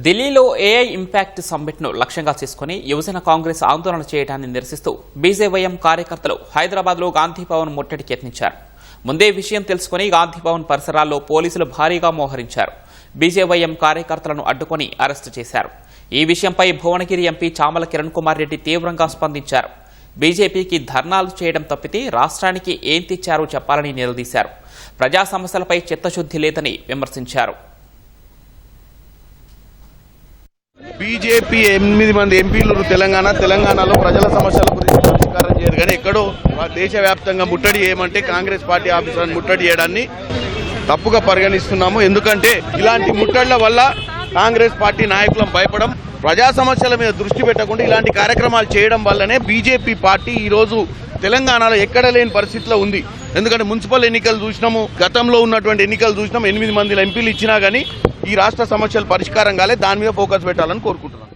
ఢిల్లీలో AI impact సమ్మిట్ను లక్ష్యంగా చేసుకుని యువజన కాంగ్రెస్ ఆందోళన చేయడాన్ని నిరసిస్తూ బీజేవైఎం కార్యకర్తలు హైదరాబాద్లో గాంధీభవన్ ముట్టడికి యత్నించారు. ముందే విషయం తెలుసుకుని గాంధీభవన్ పరిసరాల్లో పోలీసులు భారీగా మోహరించారు. బీజేవైఎం కార్యకర్తలను అడ్డుకుని అరెస్టు చేశారు. ఈ విషయంపై భువనగిరి ఎంపీ చామల కిరణ్ కుమార్ రెడ్డి తీవ్రంగా స్పందించారు. బీజేపీకి ధర్నాలు చేయడం తప్పితే రాష్ట్రానికి ఏం తెచ్చారో చెప్పాలని నిలదీశారు. ప్రజా సమస్యలపై చిత్తశుద్ధి లేదని విమర్శించారు. బీజేపీ 8 మంది ఎంపీలు తెలంగాణలో ప్రజల సమస్యల గురించి పరిష్కారం చేయరు, కానీ ఎక్కడో దేశవ్యాప్తంగా ముట్టడి చేయమంటే కాంగ్రెస్ పార్టీ ఆఫీసులను ముట్టడి చేయడాన్ని తప్పుగా పరిగణిస్తున్నాము. ఎందుకంటే ఇలాంటి ముట్టడిల వల్ల కాంగ్రెస్ పార్టీ నాయకులను భయపడం, ప్రజా సమస్యల మీద దృష్టి పెట్టకుండా ఇలాంటి కార్యక్రమాలు చేయడం వల్లనే బీజేపీ పార్టీ ఈరోజు తెలంగాణలో ఎక్కడ లేని పరిస్థితిలో ఉంది. ఎందుకంటే మున్సిపల్ ఎన్నికలు చూసినాము, గతంలో ఉన్నటువంటి ఎన్నికలు చూసినాము. 8 మంది ఎంపీలు ఇచ్చినా కానీ ఈ రాష్ట్ర సమస్యలు పరిష్కారం కాలే. దాని మీద ఫోకస్ పెట్టాలని కోరుకుంటున్నాను.